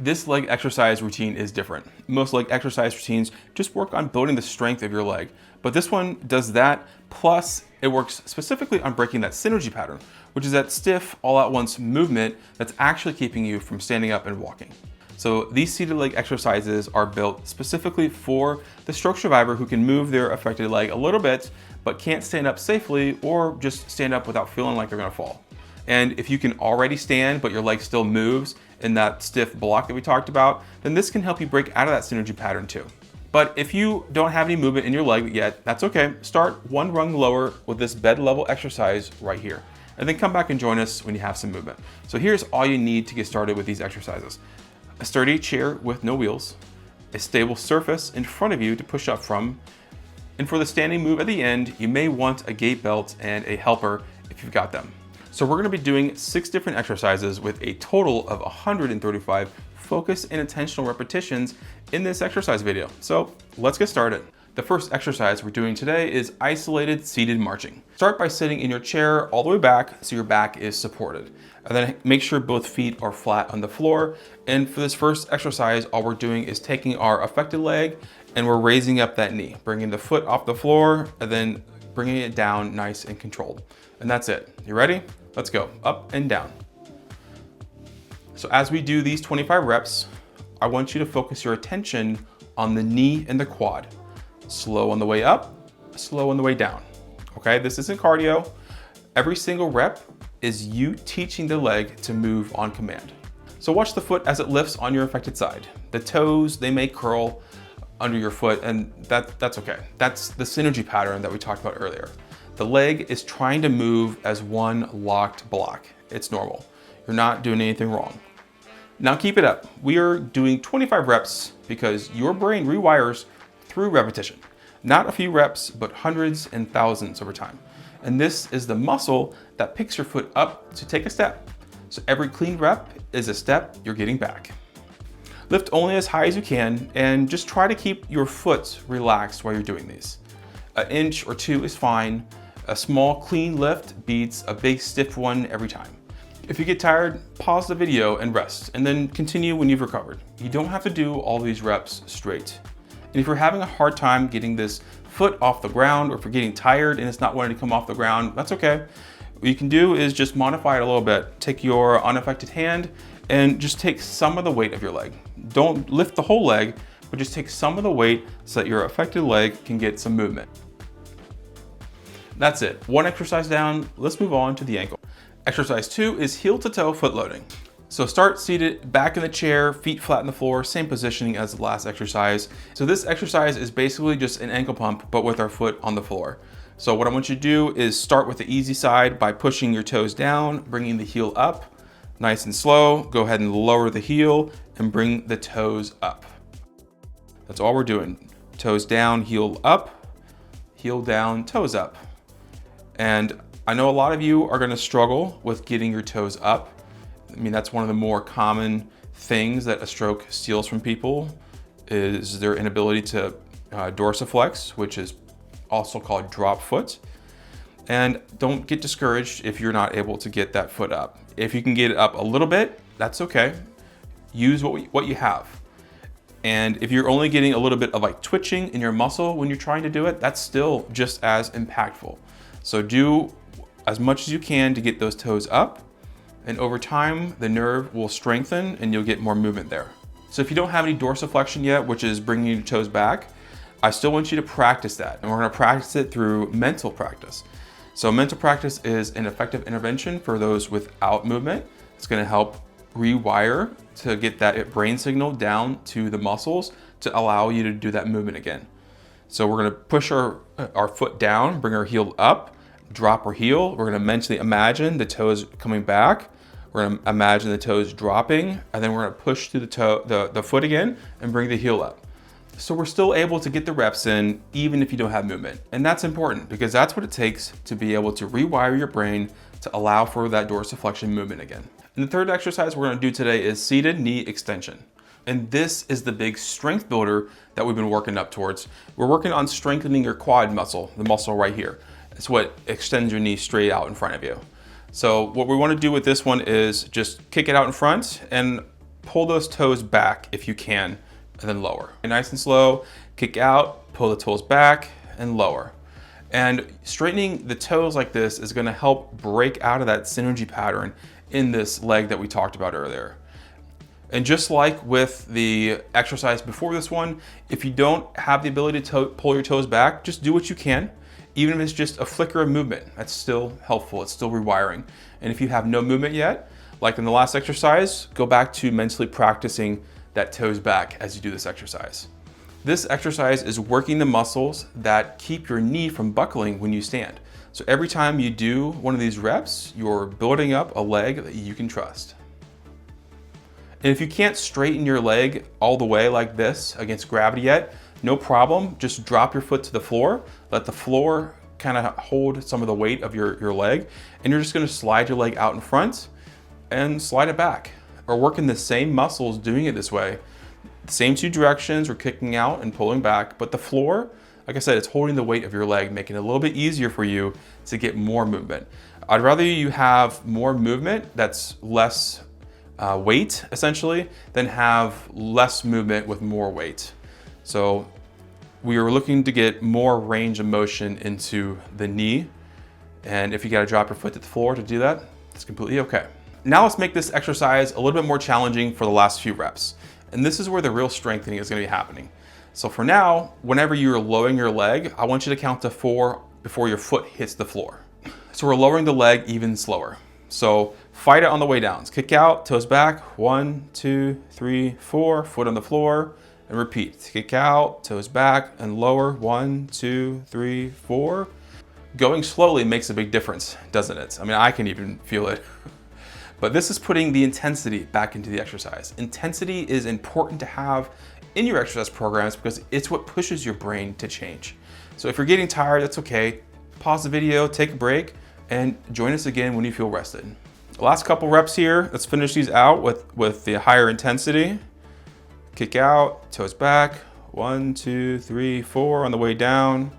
This leg exercise routine is different. Most leg exercise routines just work on building the strength of your leg, but this one does that, plus it works specifically on breaking that synergy pattern, which is that stiff all-at-once movement that's actually keeping you from standing up and walking. So these seated leg exercises are built specifically for the stroke survivor who can move their affected leg a little bit, but can't stand up safely or just stand up without feeling like they're gonna fall. And if you can already stand, but your leg still moves in that stiff block that we talked about, then this can help you break out of that synergy pattern too. But if you don't have any movement in your leg yet, that's okay. Start one rung lower with this bed level exercise right here, and then come back and join us when you have some movement. So here's all you need to get started with these exercises. A sturdy chair with no wheels, a stable surface in front of you to push up from, and for the standing move at the end, you may want a gait belt and a helper if you've got them. So we're gonna be doing 6 different exercises with a total of 135 focused and intentional repetitions in this exercise video. So let's get started. The first exercise we're doing today is isolated seated marching. Start by sitting in your chair all the way back so your back is supported. And then make sure both feet are flat on the floor. And for this first exercise, all we're doing is taking our affected leg and we're raising up that knee, bringing the foot off the floor and then bringing it down nice and controlled. And that's it. You ready? Let's go up and down. So as we do these 25 reps, I want you to focus your attention on the knee and the quad. Slow on the way up, slow on the way down. Okay, this isn't cardio. Every single rep is you teaching the leg to move on command. So watch the foot as it lifts on your affected side. The toes, they may curl under your foot, and that's okay. That's the synergy pattern that we talked about earlier. The leg is trying to move as one locked block. It's normal. You're not doing anything wrong. Now keep it up. We are doing 25 reps because your brain rewires through repetition. Not a few reps, but hundreds and thousands over time. And this is the muscle that picks your foot up to take a step. So every clean rep is a step you're getting back. Lift only as high as you can and just try to keep your foot relaxed while you're doing these. An inch or 2 is fine. A small clean lift beats a big stiff one every time. If you get tired, pause the video and rest, and then continue when you've recovered. You don't have to do all these reps straight. And if you're having a hard time getting this foot off the ground, or if you're getting tired and it's not wanting to come off the ground, that's okay. What you can do is just modify it a little bit. Take your unaffected hand and just take some of the weight of your leg. Don't lift the whole leg, but just take some of the weight so that your affected leg can get some movement. That's it. One exercise down. Let's move on to the ankle. Exercise 2 is heel to toe foot loading. So start seated back in the chair, feet flat on the floor, same positioning as the last exercise. So this exercise is basically just an ankle pump, but with our foot on the floor. So what I want you to do is start with the easy side by pushing your toes down, bringing the heel up, nice and slow. Go ahead and lower the heel and bring the toes up. That's all we're doing. Toes down, heel up, heel down, toes up. And I know a lot of you are gonna struggle with getting your toes up. I mean, that's one of the more common things that a stroke steals from people is their inability to dorsiflex, which is also called drop foot. And don't get discouraged if you're not able to get that foot up. If you can get it up a little bit, that's okay. Use what you have. And if you're only getting a little bit of like twitching in your muscle when you're trying to do it, that's still just as impactful. So do as much as you can to get those toes up, and over time, the nerve will strengthen and you'll get more movement there. So if you don't have any dorsiflexion yet, which is bringing your toes back, I still want you to practice that. And we're gonna practice it through mental practice. So mental practice is an effective intervention for those without movement. It's gonna help rewire to get that brain signal down to the muscles to allow you to do that movement again. So we're gonna push our foot down, bring our heel up, drop our heel. We're gonna mentally imagine the toes coming back. We're gonna imagine the toes dropping, and then we're gonna push through the foot again and bring the heel up. So we're still able to get the reps in even if you don't have movement. And that's important because that's what it takes to be able to rewire your brain to allow for that dorsiflexion movement again. And the third exercise we're gonna do today is seated knee extension. And this is the big strength builder that we've been working up towards. We're working on strengthening your quad muscle, the muscle right here. It's what extends your knee straight out in front of you. So what we want to do with this one is just kick it out in front, and pull those toes back if you can, and then lower. And nice and slow, kick out, pull the toes back, and lower. And straightening the toes like this is gonna help break out of that synergy pattern in this leg that we talked about earlier. And just like with the exercise before this one, if you don't have the ability to pull your toes back, just do what you can. Even if it's just a flicker of movement, that's still helpful, it's still rewiring. And if you have no movement yet, like in the last exercise, go back to mentally practicing that toes back as you do this exercise. This exercise is working the muscles that keep your knee from buckling when you stand. So every time you do one of these reps, you're building up a leg that you can trust. And if you can't straighten your leg all the way like this against gravity yet, no problem, just drop your foot to the floor, let the floor kind of hold some of the weight of your leg, and you're just gonna slide your leg out in front and slide it back. Or working the same muscles doing it this way. Same two directions, we're kicking out and pulling back, but the floor, like I said, it's holding the weight of your leg, making it a little bit easier for you to get more movement. I'd rather you have more movement that's less weight, essentially, than have less movement with more weight. So we are looking to get more range of motion into the knee. And if you gotta drop your foot to the floor to do that, it's completely okay. Now let's make this exercise a little bit more challenging for the last few reps. And this is where the real strengthening is gonna be happening. So for now, whenever you're lowering your leg, I want you to count to 4 before your foot hits the floor. So we're lowering the leg even slower. So fight it on the way down. Kick out, toes back, 1, 2, 3, 4, foot on the floor, and repeat. Kick out, toes back, and lower, 1, 2, 3, 4. Going slowly makes a big difference, doesn't it? I mean, I can even feel it. But this is putting the intensity back into the exercise. Intensity is important to have in your exercise programs because it's what pushes your brain to change. So if you're getting tired, that's okay. Pause the video, take a break, and join us again when you feel rested. The last couple reps here, let's finish these out with the higher intensity. Kick out, toes back, 1, 2, 3, 4 on the way down.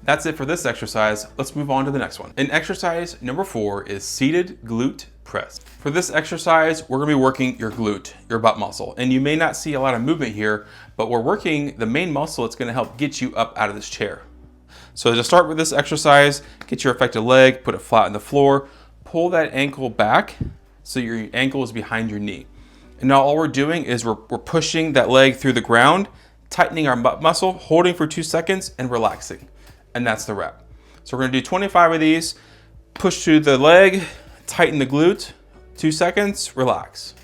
That's it for this exercise. Let's move on to the next one. And exercise number 4 is seated glute press. For this exercise, we're gonna be working your glute, your butt muscle. And you may not see a lot of movement here, but we're working the main muscle that's gonna help get you up out of this chair. So to start with this exercise, get your affected leg, put it flat on the floor, pull that ankle back so your ankle is behind your knee. And now all we're doing is we're pushing that leg through the ground, tightening our butt muscle, holding for 2 seconds and relaxing. And that's the rep. So we're gonna do 25 of these, push through the leg, tighten the glute, 2 seconds, relax.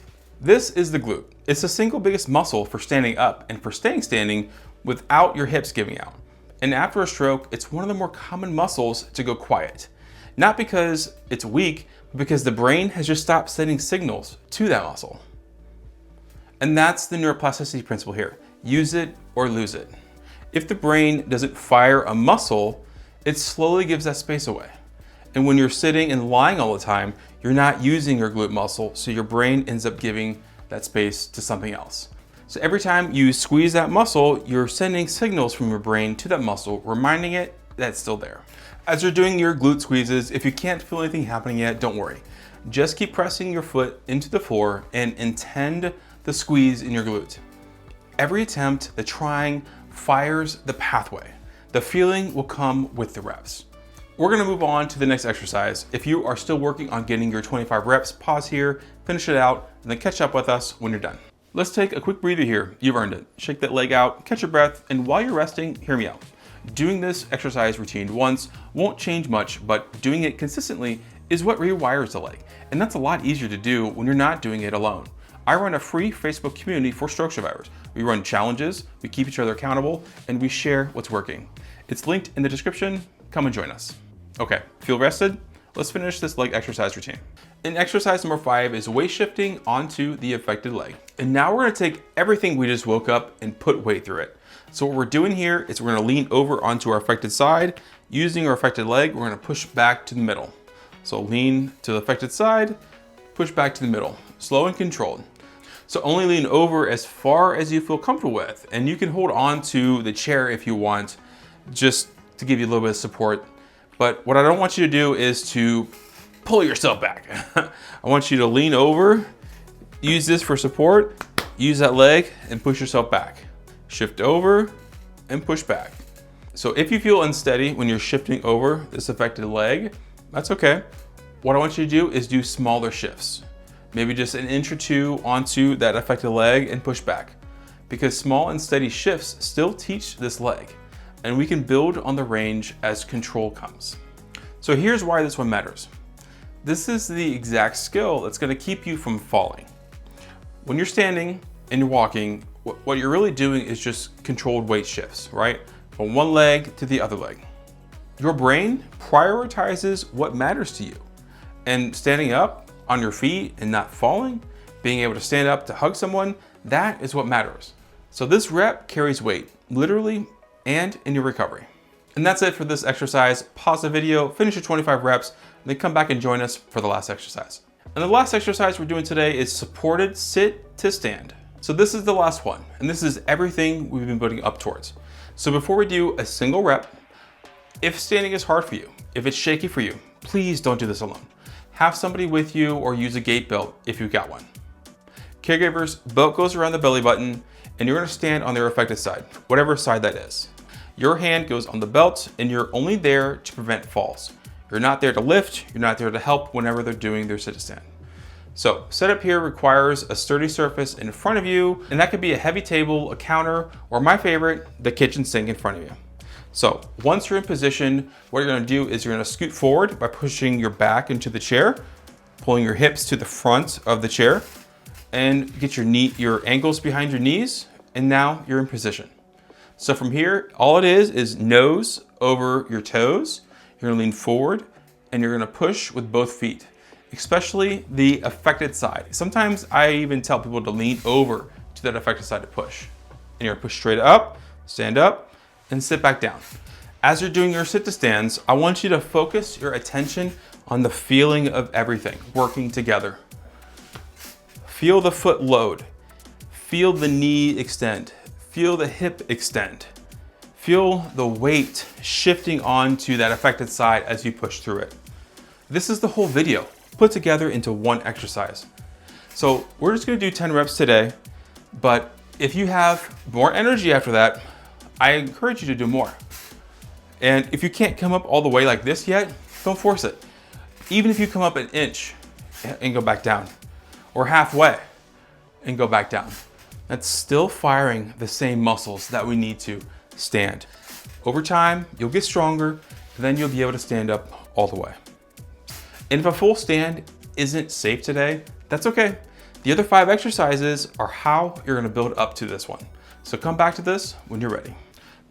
This is the glute. It's the single biggest muscle for standing up and for staying standing without your hips giving out. And after a stroke, it's one of the more common muscles to go quiet. Not because it's weak, but because the brain has just stopped sending signals to that muscle. And that's the neuroplasticity principle here. Use it or lose it. If the brain doesn't fire a muscle, it slowly gives that space away. And when you're sitting and lying all the time, you're not using your glute muscle, so your brain ends up giving that space to something else. So every time you squeeze that muscle, you're sending signals from your brain to that muscle, reminding it that it's still there. As you're doing your glute squeezes, if you can't feel anything happening yet, don't worry. Just keep pressing your foot into the floor and intend the squeeze in your glute. Every attempt, the trying, fires the pathway. The feeling will come with the reps. We're gonna move on to the next exercise. If you are still working on getting your 25 reps, pause here, finish it out, and then catch up with us when you're done. Let's take a quick breather here. You've earned it. Shake that leg out, catch your breath, and while you're resting, hear me out. Doing this exercise routine once won't change much, but doing it consistently is what rewires the leg. And that's a lot easier to do when you're not doing it alone. I run a free Facebook community for stroke survivors. We run challenges, we keep each other accountable, and we share what's working. It's linked in the description. Come and join us. Okay, feel rested? Let's finish this leg exercise routine. And exercise number 5 is weight shifting onto the affected leg. And now we're gonna take everything we just woke up and put weight through it. So what we're doing here is we're gonna lean over onto our affected side. Using our affected leg, we're gonna push back to the middle. So lean to the affected side, push back to the middle, slow and controlled. So only lean over as far as you feel comfortable with. And you can hold on to the chair if you want, just to give you a little bit of support. But what I don't want you to do is to pull yourself back. I want you to lean over, use this for support, use that leg and push yourself back. Shift over and push back. So if you feel unsteady when you're shifting over this affected leg, that's okay. What I want you to do is do smaller shifts. Maybe just an inch or two onto that affected leg and push back. Because small and steady shifts still teach this leg, and we can build on the range as control comes. So here's why this one matters. This is the exact skill that's gonna keep you from falling. When you're standing and you're walking, what you're really doing is just controlled weight shifts, right? From one leg to the other leg. Your brain prioritizes what matters to you. And standing up on your feet and not falling, being able to stand up to hug someone, that is what matters. So this rep carries weight, literally and in your recovery. And that's it for this exercise. Pause the video, finish your 25 reps, and then come back and join us for the last exercise. And the last exercise we're doing today is supported sit to stand. So this is the last one, and this is everything we've been building up towards. So before we do a single rep, if standing is hard for you, if it's shaky for you, please don't do this alone. Have somebody with you or use a gait belt if you've got one. Caregivers, belt goes around the belly button and you're gonna stand on their affected side, whatever side that is. Your hand goes on the belt and you're only there to prevent falls. You're not there to lift, you're not there to help whenever they're doing their sit to stand. So setup here requires a sturdy surface in front of you, and that could be a heavy table, a counter, or my favorite, the kitchen sink in front of you. So once you're in position, what you're gonna do is you're gonna scoot forward by pushing your back into the chair, pulling your hips to the front of the chair, and get your ankles behind your knees, and now you're in position. So from here, all it is nose over your toes. You're gonna lean forward, and you're gonna push with both feet, especially the affected side. Sometimes I even tell people to lean over to that affected side to push. And you're gonna push straight up, stand up, and sit back down. As you're doing your sit to stands, I want you to focus your attention on the feeling of everything working together. Feel the foot load, feel the knee extend, feel the hip extend, feel the weight shifting onto that affected side as you push through it. This is the whole video put together into one exercise. So we're just gonna do 10 reps today, but if you have more energy after that, I encourage you to do more. And if you can't come up all the way like this yet, don't force it. Even if you come up an inch and go back down, or halfway and go back down, that's still firing the same muscles that we need to stand. Over time, you'll get stronger, and then you'll be able to stand up all the way. And if a full stand isn't safe today, that's okay. The other 5 exercises are how you're gonna build up to this one. So come back to this when you're ready.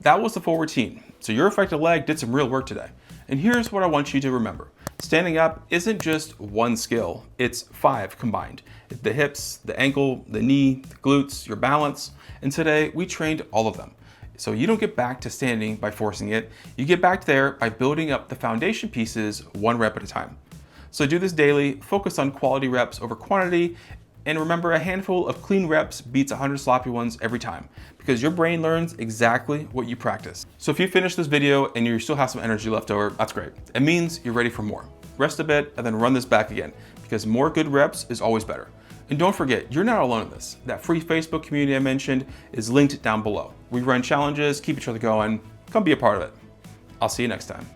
That was the full routine. So your affected leg did some real work today. And here's what I want you to remember. Standing up isn't just one skill, it's 5 combined. The hips, the ankle, the knee, the glutes, your balance. And today we trained all of them. So you don't get back to standing by forcing it. You get back there by building up the foundation pieces 1 rep at a time. So do this daily, focus on quality reps over quantity, and remember, a handful of clean reps beats 100 sloppy ones every time, because your brain learns exactly what you practice. So if you finish this video and you still have some energy left over, that's great. It means you're ready for more. Rest a bit and then run this back again, because more good reps is always better. And don't forget, you're not alone in this. That free Facebook community I mentioned is linked down below. We run challenges, keep each other going. Come be a part of it. I'll see you next time.